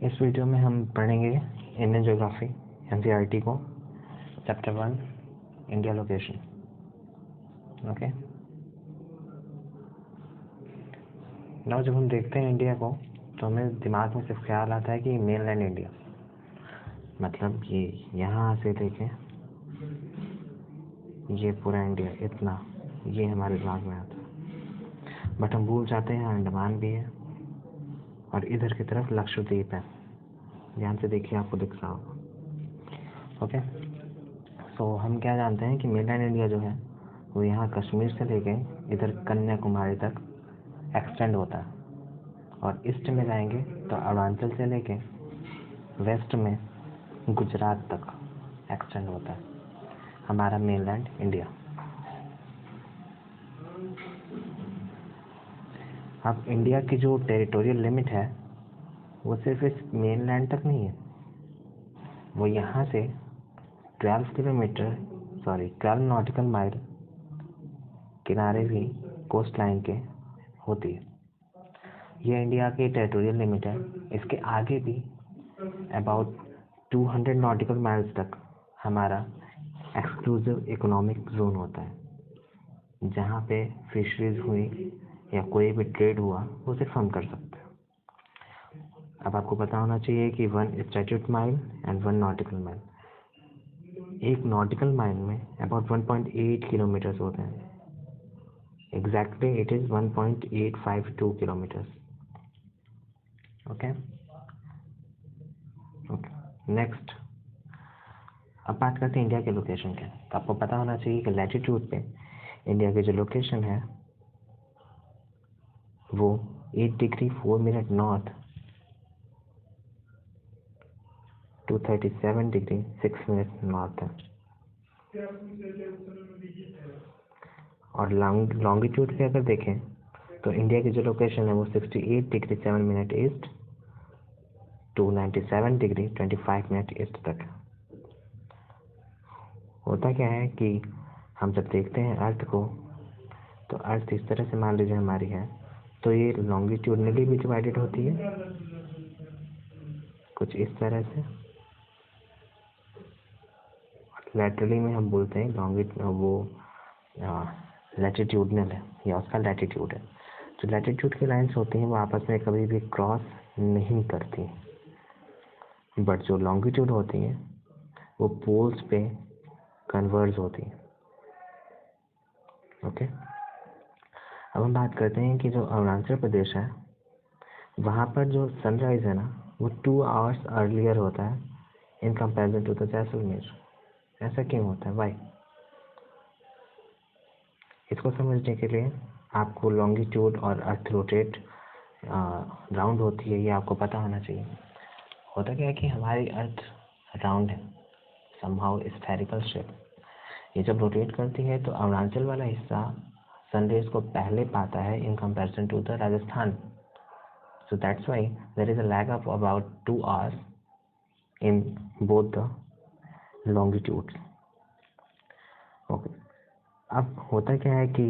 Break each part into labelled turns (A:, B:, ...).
A: इस वीडियो में हम पढ़ेंगे इंडियन ज्योग्राफी एनसीईआरटी को chapter 1 India location. Okay, now जब हम देखते हैं इंडिया को तो हमें दिमाग में सिर्फ ख्याल आता है कि मेनलैंड इंडिया, मतलब ये यहाँ से देखें ये पूरा इंडिया इतना, ये हमारे दिमाग में आता है। बट हम भूल जाते हैं अंडमान भी है और इधर की तरफ लक्षद्वीप है। ध्यान से देखिए, आपको दिख रहा होगा। ओके, सो हम क्या जानते हैं कि मेनलैंड इंडिया जो है वो यहाँ कश्मीर से लेके इधर कन्याकुमारी तक एक्सटेंड होता है, और ईस्ट में जाएंगे तो अरुणाचल से लेके वेस्ट में गुजरात तक एक्सटेंड होता है हमारा मेनलैंड इंडिया। अब इंडिया की जो टेरिटोरियल लिमिट है वो सिर्फ इस मेनलैंड तक नहीं है, वो यहाँ से 12 नॉटिकल माइल किनारे भी कोस्ट लाइन के होती है। ये इंडिया की टेरिटोरियल लिमिट है। इसके आगे भी अबाउट 200 नॉटिकल माइल्स तक हमारा एक्सक्लूसिव इकोनॉमिक जोन होता है, जहाँ पे फिशरीज हुई या कोई भी ट्रेड हुआ वो सिर्फ हम कर सकते हैं। अब आपको पता होना चाहिए कि 1 statute mile and 1 nautical mile, एक नॉटिकल माइल में अबाउट 1.8 किलोमीटर्स होते हैं। Exactly it is 1.852 kilometres. Okay, next अब बात करते हैं इंडिया के लोकेशन के। तो आपको पता होना चाहिए कि लैटिट्यूड पे इंडिया की जो लोकेशन है वो 8 degree 4 minute north to 37 degree 6 minute north है, और लॉन्गिट्यूड पे अगर देखें तो इंडिया की जो लोकेशन है वो 68 degree 7 minute east to 97 degree 25 minute east तक है। होता क्या है कि हम जब देखते हैं अर्थ को, तो अर्थ इस तरह से मान लीजिए हमारी है, तो ये लॉन्गिट्यूडनली भी डिवाइडेड होती है कुछ इस तरह से। लैटरली में हम बोलते हैं वो लैटिट्यूडनल है या उसका लैटिट्यूड है। जो लैटिट्यूड की लाइंस होती हैं वो आपस में कभी भी क्रॉस नहीं करती, बट जो लॉन्गिट्यूड होती हैं वो पोल्स पे कन्वर्ज होती हैं। ओके, अब हम बात करते हैं कि जो अरुणाचल प्रदेश है वहाँ पर जो सनराइज है ना वो 2 आवर्स अर्लियर होता है in comparison to the Jaisalmer. ऐसा क्यों होता है, वाई? इसको समझने के लिए आपको लॉन्गिट्यूड और अर्थ रोटेट राउंड होती है, ये आपको पता होना चाहिए। होता क्या है कि हमारी अर्थ राउंड है, समहाउ स्फेरिकल शेप। ये जब रोटेट करती है तो अरुणाचल वाला हिस्सा सनरेज को पहले पाता है in comparison to the Rajasthan. So that's why there is a lag of about 2 hours in both the longitudes. Okay, अब होता क्या है कि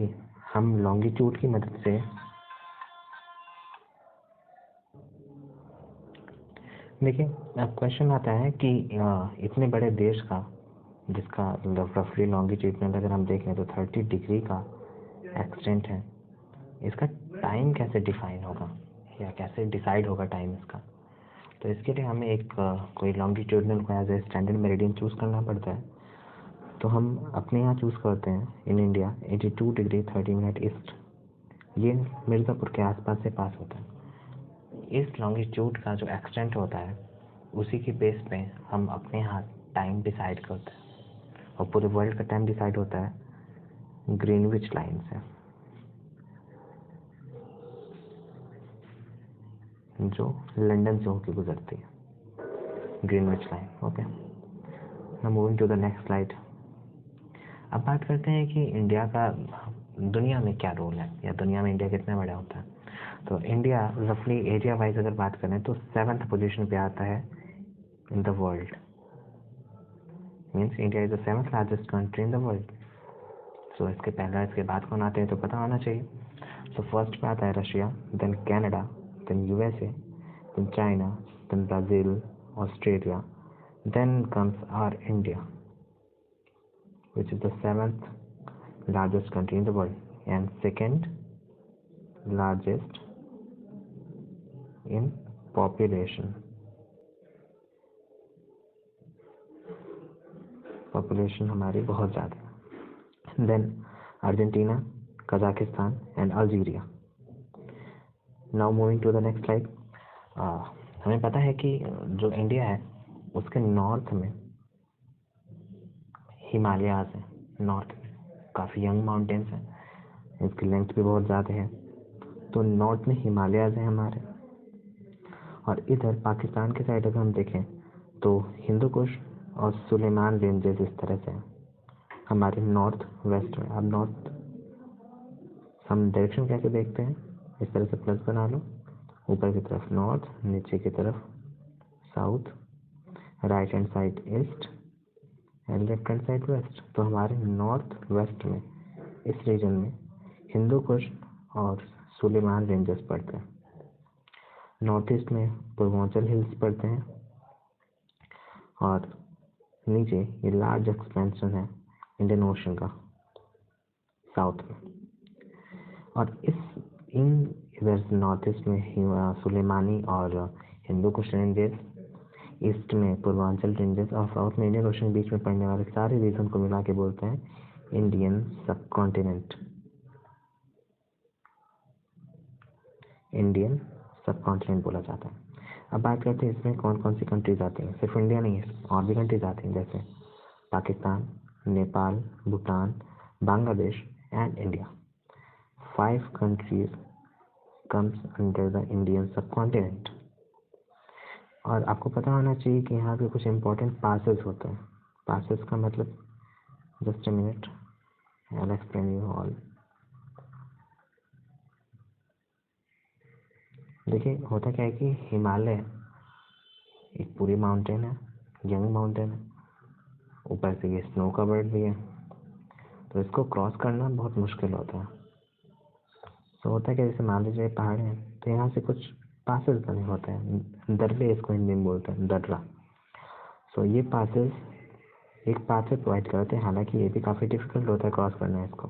A: हम लॉन्गिट्यूड की मदद से देखिए, अब क्वेश्चन आता है कि इतने बड़े देश का जिसका रफली लॉन्गिट्यूडनल अगर हम देखें तो 30 डिग्री का एक्सटेंट है, इसका टाइम कैसे डिफाइन होगा या कैसे डिसाइड होगा टाइम इसका? तो इसके लिए हमें एक कोई लॉन्गिट्यूडनल को as a standard meridian choose करना पड़ता है। तो हम अपने यहाँ चूज़ करते हैं in India 82 degree 30 minute east. ये मिर्ज़ापुर के आसपास से पास होता है। इस लॉन्गिट्यूड का जो एक्सटेंट होता है उसी के बेस पे हम अपने यहाँ टाइम डिसाइड करते हैं, और पूरे वर्ल्ड का टाइम डिसाइड होता है ग्रीनविच लाइन से, जो लंदन से होकर गुजरती है, Greenwich line. Okay, now moving to the next slide. अब बात करते हैं कि इंडिया का दुनिया में क्या रोल है या दुनिया में इंडिया कितना बड़ा होता है। तो इंडिया रफली एरिया वाइज अगर बात करें तो 7th पोजीशन पे आता है in the world. Means India is the 7th largest country in the world. So इसके पहला इसके बाद कौन आते हैं तो पता होना चाहिए। सो फर्स्ट पे आता है Russia, then Canada, then USA, then China, then Brazil, Australia. Then comes our India, which is the 7th largest country in the world and 2nd largest in population. Population हमारी बहुत ज़्यादा है. Then Argentina, Kazakhstan and Algeria. Now moving to the next slide. हमें पता है कि जो India है उसके नॉर्थ में हिमालयाज हैं. नॉर्थ में काफ़ी यंग माउंटेन्स हैं, इसकी लेंथ भी बहुत ज़्यादा है. तो नॉर्थ में हिमालयाज हैं हमारे. और इधर पाकिस्तान के साइड अगर हम देखें तो हिंदू कुश और सुलेमान रेंजेस इस तरह से हैं हमारे नॉर्थ वेस्ट में. अब नॉर्थ हम डायरेक्शन कैसे देखते हैं, इस तरह से प्लस बना लो. ऊपर की तरफ नॉर्थ, नीचे की तरफ south, right hand side east and left hand side west. तो हमारे नॉर्थ वेस्ट में इस रीजन में हिंदू कुश और सुलेमान रेंजेस पड़ते हैं. नॉर्थ ईस्ट में पूर्वांचल हिल्स पड़ते हैं और नीचे ये लार्ज एक्सपेंशन है इंडियन ओशन का साउथ में. और इन इधर नॉर्थ ईस्ट में सुलेमानी और हिंदू कुश रेंजेस, ईस्ट में पूर्वांचल रेंजेस और साउथ में इंडियन ओशन के बीच में पड़ने वाले सारे रीजन को मिला के बोलते हैं इंडियन सब कॉन्टिनेंट. इंडियन सब कॉन्टिनेंट बोला जाता है. अब बात करते हैं इसमें कौन कौन सी कंट्रीज आती हैं. सिर्फ इंडिया नहीं है, और भी कंट्रीज आती हैं जैसे Pakistan, Nepal, Bhutan, Bangladesh and India. 5 countries comes under the Indian subcontinent. और आपको पता होना चाहिए कि यहाँ पे कुछ इम्पोर्टेंट पासेस होते हैं. पासेस का मतलब, just a minute, I will explain you all. देखिए होता क्या है कि हिमालय एक पूरी माउंटेन है, यंग माउंटेन है, ऊपर से ये स्नो कवर्ड भी है, तो इसको क्रॉस करना बहुत मुश्किल होता है. तो होता है कि जैसे मान लीजिए पहाड़ हैं तो यहाँ से कुछ पासेस बने होते हैं, दर्रे इसको हिंदी में बोलते हैं, दर्रा. सो ये पासेस एक पाथ प्रोवाइड करते हैं, हालांकि ये भी काफ़ी डिफिकल्ट होता है क्रॉस करना इसको.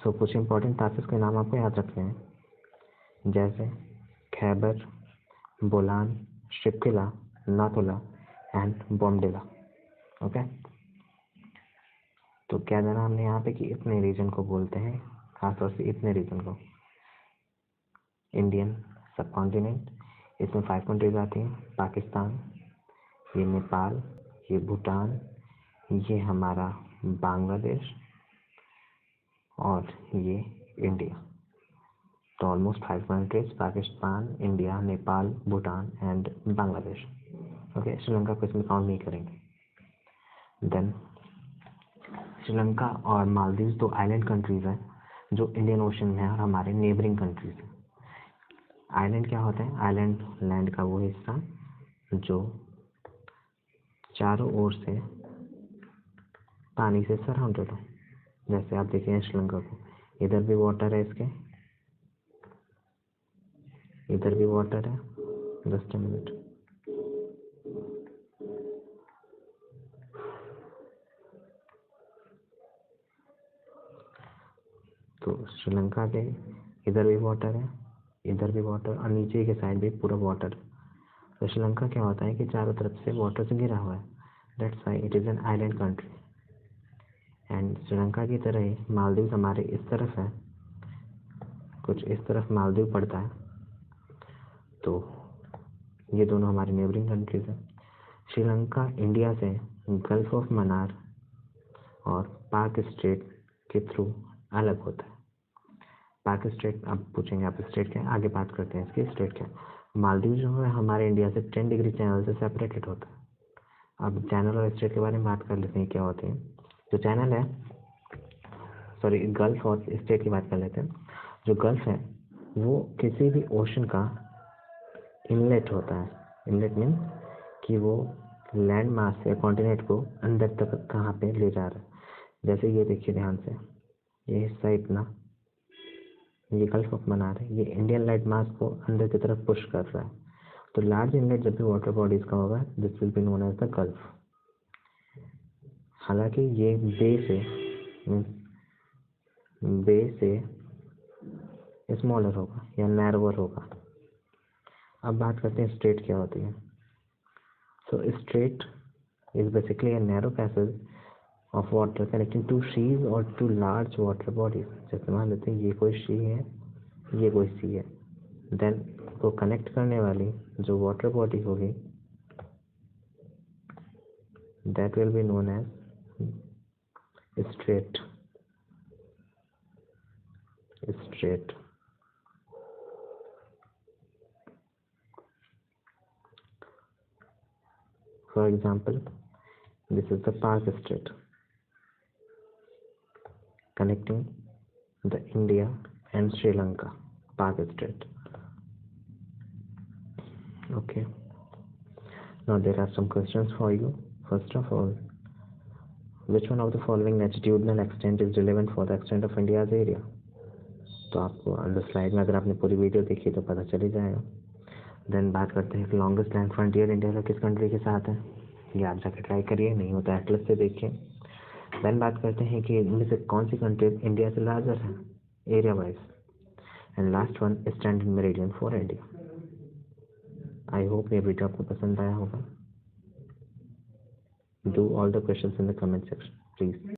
A: सो कुछ इंपॉर्टेंट पासेस के नाम आपको याद रखने हैं, जैसे खैबर, बोलान, शिपकिला, नाथुला एंड बॉम्डिला. ओके, तो क्या जाना हमने यहाँ पे कि इतने रीजन को बोलते हैं, खासतौर से इतने रीजन को इंडियन सब कॉन्टिनेंट. इसमें 5 कंट्रीज आती हैं. पाकिस्तान, ये नेपाल, ये भूटान, ये हमारा बांग्लादेश और ये इंडिया. तो almost 5 countries, Pakistan, India, Nepal, Bhutan and Bangladesh. Okay, Sri Lanka को इसमें काउंट नहीं करेंगे. देन श्रीलंका और मालदीव 2 आइलैंड कंट्रीज हैं जो इंडियन ओशन में है और हमारे नेबरिंग कंट्रीज हैं. आइलैंड क्या होते हैं? आइलैंड लैंड का वो हिस्सा जो चारों ओर से पानी से सराउंडेड हो. जैसे आप देखिए श्रीलंका को, इधर भी वाटर है, इसके इधर भी वाटर है. Just a minute. तो श्रीलंका के इधर भी वाटर है, इधर भी वाटर और नीचे के साइड भी पूरा वाटर. तो श्रीलंका क्या होता है कि चारों तरफ से वाटर से घिरा हुआ है. That's why it is an island country. And Sri Lanka की तरह ही मालदीव हमारे इस तरफ है, कुछ इस तरफ मालदीव पड़ता है. तो ये दोनों हमारे नेबरिंग कंट्रीज हैं. श्रीलंका इंडिया से गल्फ ऑफ मन्नार और पाक स्ट्रेट के थ्रू अलग होता है. पाक स्ट्रेट, अब पूछेंगे आप स्ट्रेट क्या है, आगे बात करते हैं इसकी स्ट्रेट क्या है. मालदीव जो है हमारे इंडिया से 10 डिग्री चैनल से सेपरेटेड होता है. अब चैनल और स्ट्रेट के बारे में बात कर लेते हैं क्या होते हैं. जो चैनल है, सॉरी, गल्फ और स्ट्रेट की बात कर लेते हैं. जो गल्फ है वो किसी भी ओशन का इनलेट होता है. इनलेट मीन कि वो लैंड मास से कॉन्टिनेंट को अंदर तक कहाँ पे ले जा रहा है. जैसे ये देखिए ध्यान से, ये हिस्सा इतना, ये गल्फ ऑफ मन्नार है, ये इंडियन लैंड मास को अंदर की तरफ पुश कर रहा है. तो लार्ज इनलेट जब भी वाटर बॉडीज का होगा, this will be known as the gulf. हालांकि ये बे से स्मॉलर होगा या नैरोवर होगा। अब बात करते हैं स्ट्रेट क्या होती है। So straight is basically a narrow passage of water connecting two seas or two large water bodies। जैसे मान लेते हैं ये कोई सी है, ये कोई सी है, देन को कनेक्ट करने वाली जो वाटर बॉडी होगी that will be known as strait। For example, this is the Park Strait connecting the India and Sri Lanka, Park Strait। Okay, now there are some questions for you। First of all, which one of the following latitudinal extent is relevant for the extent of India's area? तो आपको under slide में अगर आपने पूरी video देखी तो पता चल ही जाएगा। देन बात करते हैं लॉन्गेस्ट लैंड फ्रंटियर इंडिया का किस कंट्री के साथ है, ये आप जाकर ट्राई करिए, नहीं होता एटलस से देखिए। देन बात करते हैं कि इनमें से कौन सी कंट्री इंडिया से लार्जर है area wise. And last one, standard meridian for India. I hope ये वीडियो आपको पसंद आया होगा। Do all the questions in the comment section please.